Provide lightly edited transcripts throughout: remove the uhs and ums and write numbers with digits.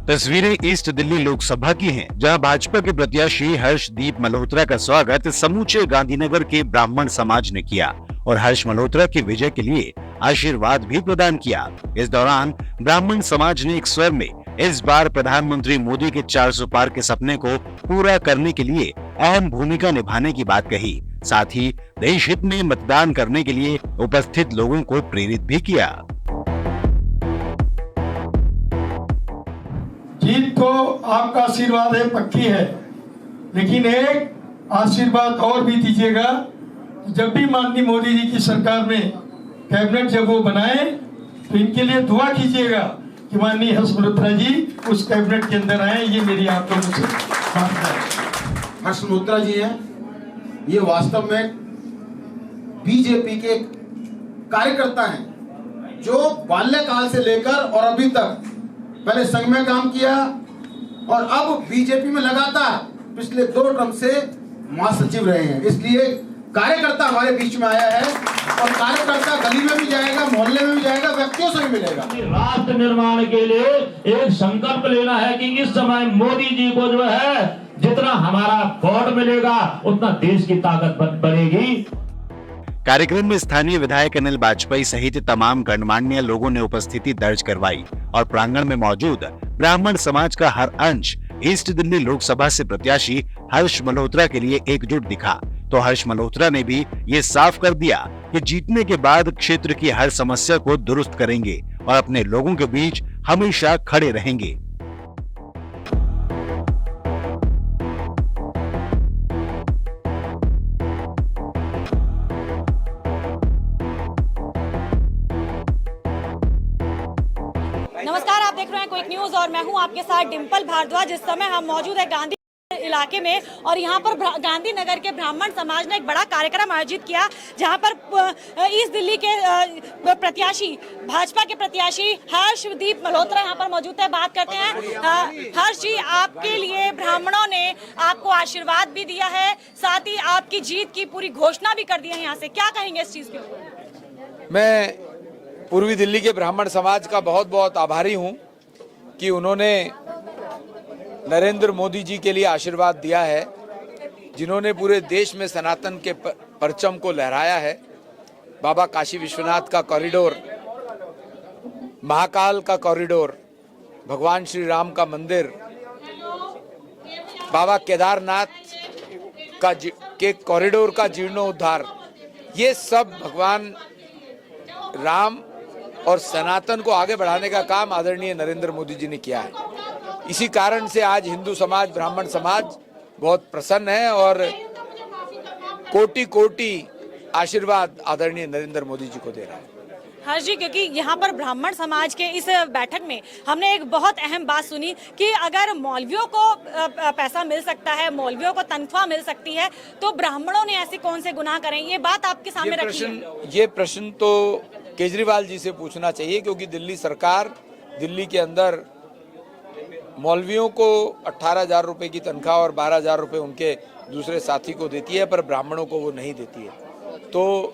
तस्वीरें ईस्ट दिल्ली लोकसभा की हैं, जहां भाजपा के प्रत्याशी हर्षदीप मल्होत्रा का स्वागत समूचे गांधीनगर के ब्राह्मण समाज ने किया और हर्ष मल्होत्रा की विजय के लिए आशीर्वाद भी प्रदान किया। इस दौरान ब्राह्मण समाज ने एक स्वर में इस बार प्रधानमंत्री मोदी के 400 पार के सपने को पूरा करने के लिए अहम भूमिका निभाने की बात कही। साथ ही देश हित में मतदान करने के लिए उपस्थित लोगों को प्रेरित भी किया। जीत तो आपका आशीर्वाद है, पक्की है, लेकिन एक आशीर्वाद और भी दीजिएगा। जब भी माननीय मोदी जी की सरकार में कैबिनेट जब वो बनाए तो इनके लिए दुआ कीजिएगा कि माननीय हर्ष मल्होत्रा जी उस कैबिनेट के अंदर आए। ये मेरी आप लोगों से प्रार्थना है। हर्ष मल्होत्रा जी हैं, ये वास्तव में बीजेपी के कार्यकर्ता हैं जो बाल्यकाल से लेकर और अभी तक पहले संघ में काम किया और अब बीजेपी में लगातार पिछले 2 टर्म से महासचिव रहे हैं। इसलिए कार्यकर्ता हमारे बीच में आया है और कार्यकर्ता गली में भी जाएगा, मोहल्ले में भी जाएगा, व्यक्तियों से भी मिलेगा। राष्ट्र निर्माण के लिए एक संकल्प लेना है कि इस समय मोदी जी को जो है जितना हमारा वोट मिलेगा उतना देश की ताकत बढ़ेगी। कार्यक्रम में स्थानीय विधायक अनिल वाजपेयी सहित तमाम गणमान्य लोगों ने उपस्थिति दर्ज करवाई और प्रांगण में मौजूद ब्राह्मण समाज का हर अंश ईस्ट दिल्ली लोकसभा से प्रत्याशी हर्ष मल्होत्रा के लिए एकजुट दिखा। तो हर्ष मल्होत्रा ने भी ये साफ कर दिया कि जीतने के बाद क्षेत्र की हर समस्या को दुरुस्त करेंगे और अपने लोगों के बीच हमेशा खड़े रहेंगे। नमस्कार, आप देख रहे हैं क्विक न्यूज और मैं हूं आपके साथ डिंपल भारद्वाज। इस समय हम मौजूद है गांधी इलाके में और यहां पर गांधीनगर के ब्राह्मण समाज ने एक बड़ा कार्यक्रम आयोजित किया जहां पर ईस्ट दिल्ली के प्रत्याशी भाजपा के प्रत्याशी हर्षदीप मल्होत्रा यहां पर मौजूद है। बात करते हैं हर्ष जी, आपके लिए ब्राह्मणों ने आपको आशीर्वाद भी दिया है, साथ ही आपकी जीत की पूरी घोषणा भी कर दी है। यहाँ से क्या कहेंगे इस चीज के ऊपर? मैं पूर्वी दिल्ली के ब्राह्मण समाज का बहुत बहुत आभारी हूं कि उन्होंने नरेंद्र मोदी जी के लिए आशीर्वाद दिया है, जिन्होंने पूरे देश में सनातन के परचम को लहराया है। बाबा काशी विश्वनाथ का कॉरिडोर, महाकाल का कॉरिडोर, भगवान श्री राम का मंदिर, बाबा केदारनाथ के कॉरिडोर का जीर्णोद्धार, ये सब भगवान राम और सनातन को आगे बढ़ाने का काम आदरणीय नरेंद्र मोदी जी ने किया है। इसी कारण से आज हिंदू समाज, ब्राह्मण समाज बहुत प्रसन्न है और कोटि कोटि आशीर्वाद आदरणीय नरेंद्र मोदी जी को दे रहा है। हर्ष जी, क्योंकि यहाँ पर ब्राह्मण समाज के इस बैठक में हमने एक बहुत अहम बात सुनी कि अगर मौलवियों को पैसा मिल सकता है, मौलवियों को तनख्वाह मिल सकती है, तो ब्राह्मणों ने ऐसे कौन से गुनाह करें? ये बात आपके सामने रखी है। ये प्रश्न तो केजरीवाल जी से पूछना चाहिए, क्योंकि दिल्ली सरकार दिल्ली के अंदर मौलवियों को 18,000 रुपए की तनख्वाह और 12,000 रुपए उनके दूसरे साथी को देती है, पर ब्राह्मणों को वो नहीं देती है। तो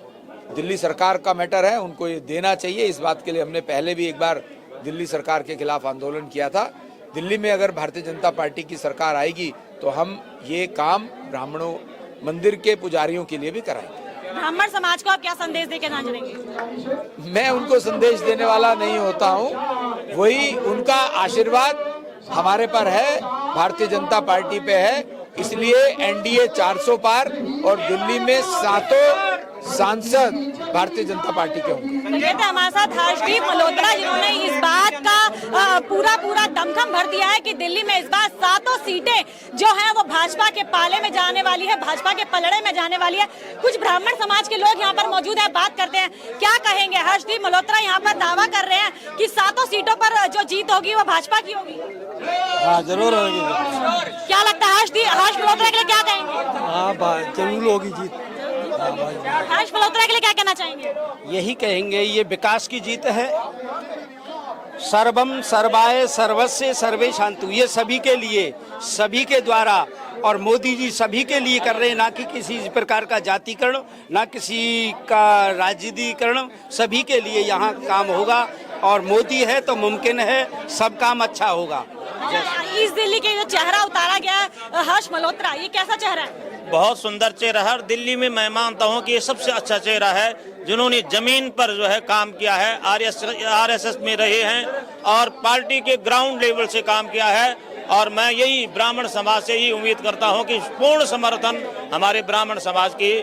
दिल्ली सरकार का मैटर है, उनको ये देना चाहिए। इस बात के लिए हमने पहले भी एक बार दिल्ली सरकार के खिलाफ आंदोलन किया था। दिल्ली में अगर भारतीय जनता पार्टी की सरकार आएगी तो हम ये काम ब्राह्मणों, मंदिर के पुजारियों के लिए भी कराएंगे। ब्राह्मण समाज को आप क्या संदेश देकर ना जाएंगे? मैं उनको संदेश देने वाला नहीं होता हूँ, वही उनका आशीर्वाद हमारे पर है, भारतीय जनता पार्टी पे है, इसलिए एनडीए 400 पार और दिल्ली में 7 सांसद भारतीय जनता पार्टी के होंगे। हमारे साथ हर्षदीप मल्होत्रा, जिन्होंने इस बात का पूरा दमखम भर दिया है कि दिल्ली में इस बार 7 सीटें जो हैं वो भाजपा के पाले में जाने वाली है, भाजपा के पलड़े में जाने वाली है। कुछ ब्राह्मण समाज के लोग यहाँ पर मौजूद है, बात करते हैं। क्या कहेंगे? हर्षदीप मल्होत्रा यहाँ पर दावा कर रहे हैं कि 7 सीटों पर जो जीत होगी वो भाजपा की होगी। हाँ, जरूर होगी। क्या लगता है हर्ष मल्होत्रा के लिए क्या कहेंगे? हाँ, जरूर होगी जीत। हर्ष मल्होत्रा के लिए क्या कहना चाहेंगे? यही कहेंगे, ये विकास की जीत है। सर्वम सर्वाय सर्वस्य सर्वे शांतु, ये सभी के लिए, सभी के द्वारा, और मोदी जी सभी के लिए कर रहे हैं, ना कि किसी प्रकार का जातिकरण, ना किसी का राजनीतिकरण, सभी के लिए यहाँ काम होगा। और मोदी है तो मुमकिन है सब काम अच्छा होगा। इस दिल्ली के जो चेहरा उतारा गया है हर्ष मल्होत्रा, ये कैसा चेहरा है? बहुत सुंदर चेहरा है। दिल्ली में मैं मानता हूँ कि ये सबसे अच्छा चेहरा है, जिन्होंने जमीन पर जो है काम किया है, आरएसएस में रहे हैं और पार्टी के ग्राउंड लेवल से काम किया है। और मैं यही ब्राह्मण समाज से ही उम्मीद करता हूँ कि पूर्ण समर्थन हमारे ब्राह्मण समाज की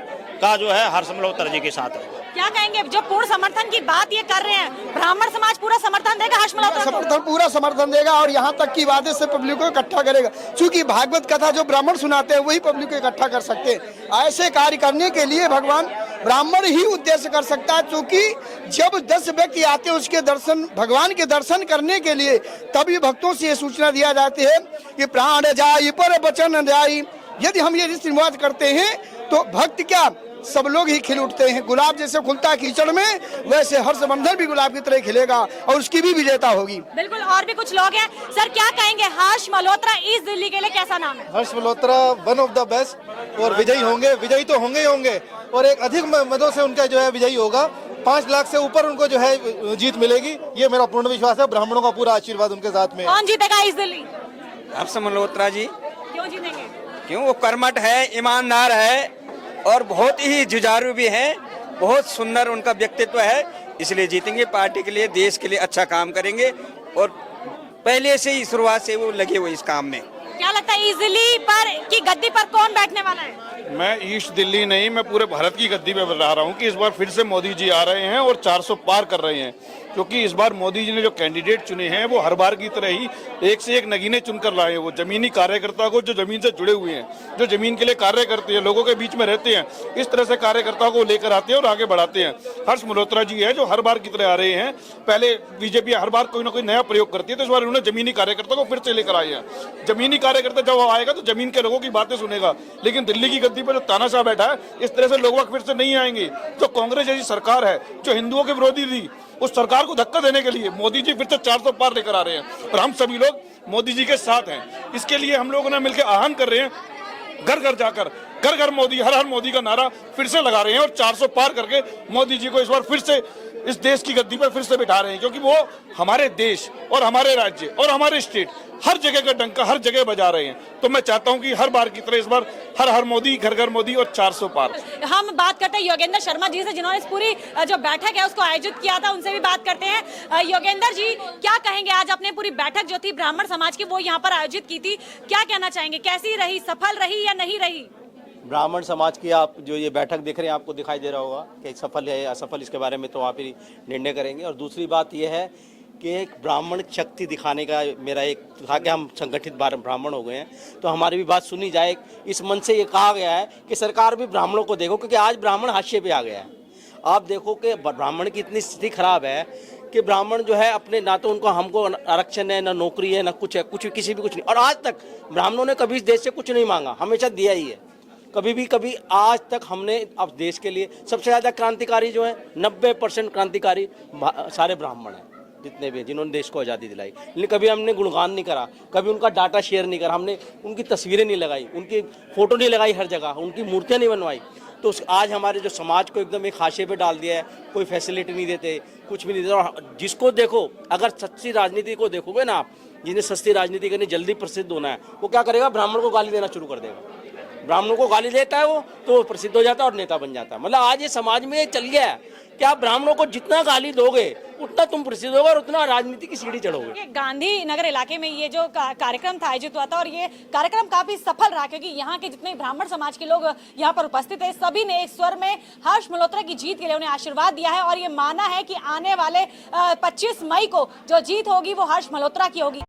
का जो है हर्ष मल्होत्रा जी के साथ है। क्या कहेंगे, जो पूर्ण समर्थन की बात ये कर रहे हैं, ब्राह्मण समाज पूरा समर्थन देगा हर्ष मल्होत्रा को? पूरा समर्थन देगा और यहाँ तक की वादे से पब्लिक को इकट्ठा करेगा, क्योंकि भागवत कथा जो ब्राह्मण सुनाते हैं वही पब्लिक को इकट्ठा कर सकते हैं। ऐसे कार्य करने के लिए भगवान ब्राह्मण ही उद्देश्य कर सकता है, क्योंकि जब 10 व्यक्ति आते हैं उसके दर्शन, भगवान के दर्शन करने के लिए, तभी भक्तों से ये सूचना दिया जाती है कि प्राण जाई पर वचन जाई। यदि हम ये रीति रिवाज करते हैं तो भक्त क्या, सब लोग ही खिल उठते हैं। गुलाब जैसे खुलता है कीचड़ में, वैसे हर्षवर्धन भी गुलाब की तरह खिलेगा और उसकी भी विजेता होगी। बिल्कुल। और भी कुछ लोग हैं। सर क्या कहेंगे, हर्ष मल्होत्रा इस दिल्ली के लिए कैसा नाम है? Harsh Malhotra one of the best और विजयी होंगे, विजयी तो होंगे ही होंगे और एक अधिक मतों से उनका जो है विजयी होगा। 5 लाख से ऊपर उनको जो है जीत मिलेगी, ये मेरा पूर्ण विश्वास है। ब्राह्मणों का पूरा आशीर्वाद उनके साथ में। कौन जीतेगा इस दिल्ली? हर्ष मल्होत्रा जी। क्यों जीतेंगे? क्यों, वो कर्मठ है, ईमानदार है और बहुत ही जुझारू भी है, बहुत सुंदर उनका व्यक्तित्व है, इसलिए जीतेंगे। पार्टी के लिए, देश के लिए अच्छा काम करेंगे और पहले से ही शुरुआत से वो लगे हुए इस काम में। क्या लगता है इस दिल्ली पर की गद्दी पर कौन बैठने वाला है? मैं ईस्ट दिल्ली नहीं, मैं पूरे भारत की गद्दी पे बता रहा हूँ कि इस बार फिर से मोदी जी आ रहे हैं और 400 पार कर रहे हैं, क्योंकि इस बार मोदी जी ने जो कैंडिडेट चुने हैं वो हर बार की तरह ही एक से एक नगीने चुनकर लाए हैं। वो जमीनी कार्यकर्ता को, जो जमीन से जुड़े हुए हैं, जो जमीन के लिए कार्य करते हैं, लोगों के बीच में रहते हैं, इस तरह से कार्यकर्ताओं को लेकर आते हैं और आगे बढ़ाते हैं। हर्ष मल्होत्रा जी है जो हर बार की तरह आ रहे हैं। पहले बीजेपी हर बार कोई ना कोई नया प्रयोग करती है, तो इस बार उन्होंने जमीनी कार्यकर्ता को फिर से लेकर आए हैं। जमीनी कार्यकर्ता जब आएगा तो जमीन के लोगों की बातें सुनेगा, लेकिन दिल्ली की गद्दी पर जो तानाशाह बैठा है, इस तरह से लोग फिर से नहीं आएंगे। जो कांग्रेस जैसी सरकार है, जो हिंदुओं के विरोधी थी, उस सरकार को धक्का देने के लिए मोदी जी फिर से 400 पार लेकर आ रहे हैं और हम सभी लोग मोदी जी के साथ हैं। इसके लिए हम लोगों ने मिलकर आह्वान कर रहे हैं, घर घर जाकर घर घर मोदी, हर हर मोदी का नारा फिर से लगा रहे हैं और 400 पार करके मोदी जी को इस बार फिर से इस देश की गद्दी पर फिर से बिठा रहे हैं, क्योंकि वो हमारे देश और हमारे राज्य और हमारे स्टेट हर जगह का डंका हर जगह बजा रहे हैं। तो मैं चाहता हूं कि हर बार की तरह इस बार हर हर मोदी, घर घर मोदी और 400 पार। हम बात करते हैं योगेंद्र शर्मा जी से, जिन्होंने इस पूरी जो बैठक है उसको आयोजित किया था, उनसे भी बात करते हैं। योगेंद्र जी क्या कहेंगे, आज अपने पूरी बैठक जो थी ब्राह्मण समाज की वो यहाँ पर आयोजित की थी, क्या कहना चाहेंगे, कैसी रही, सफल रही या नहीं रही? ब्राह्मण समाज की आप जो ये बैठक देख रहे हैं, आपको दिखाई दे रहा होगा कि सफल है या असफल, इसके बारे में तो आप ही निर्णय करेंगे। और दूसरी बात ये है कि एक ब्राह्मण शक्ति दिखाने का मेरा एक था कि हम संगठित ब्राह्मण हो गए हैं, तो हमारी भी बात सुनी जाए। इस मन से ये कहा गया है कि सरकार भी ब्राह्मणों को देखो, क्योंकि आज ब्राह्मण हाशिए पे आ गया है। आप देखो कि ब्राह्मण की इतनी स्थिति खराब है कि ब्राह्मण जो है अपने, ना तो उनको हमको आरक्षण है, ना नौकरी है, ना कुछ है, कुछ किसी भी कुछ नहीं। और आज तक ब्राह्मणों ने कभी इस देश से कुछ नहीं मांगा, हमेशा दिया ही है। कभी आज तक हमने अब देश के लिए सबसे ज़्यादा क्रांतिकारी जो है 90% क्रांतिकारी सारे ब्राह्मण हैं, जितने भी जिन्होंने देश को आज़ादी दिलाई। लेकिन कभी हमने गुणगान नहीं करा, कभी उनका डाटा शेयर नहीं करा, हमने उनकी तस्वीरें नहीं लगाई, उनकी फ़ोटो नहीं लगाई हर जगह, उनकी मूर्तियाँ नहीं बनवाई। तो आज हमारे जो समाज को एकदम एक हाशिए पे डाल दिया है, कोई फैसिलिटी नहीं देते, कुछ भी नहीं देते। और जिसको देखो, अगर सच्ची राजनीति को देखोगे ना आप, जिन्हें सस्ती राजनीति करनी, जल्दी प्रसिद्ध होना है, वो क्या करेगा, ब्राह्मण को गाली देना शुरू कर देगा। ब्राह्मणों को गाली देता है वो, तो वो प्रसिद्ध हो जाता है और नेता बन जाता है। मतलब आज ये समाज में चल गया है कि आप ब्राह्मणों को जितना गाली दोगे उतना तुम प्रसिद्ध होगे और उतना राजनीति की सीढ़ी चढ़ोगे। गांधी नगर इलाके में ये जो कार्यक्रम था आयोजित हुआ था, और ये कार्यक्रम काफी सफल रहा, क्योंकि यहाँ के जितने ब्राह्मण समाज के लोग यहाँ पर उपस्थित है, सभी ने एक स्वर में हर्ष मल्होत्रा की जीत के लिए उन्हें आशीर्वाद दिया है और ये माना है कि आने वाले 25 मई को जो जीत होगी वो हर्ष मल्होत्रा की होगी।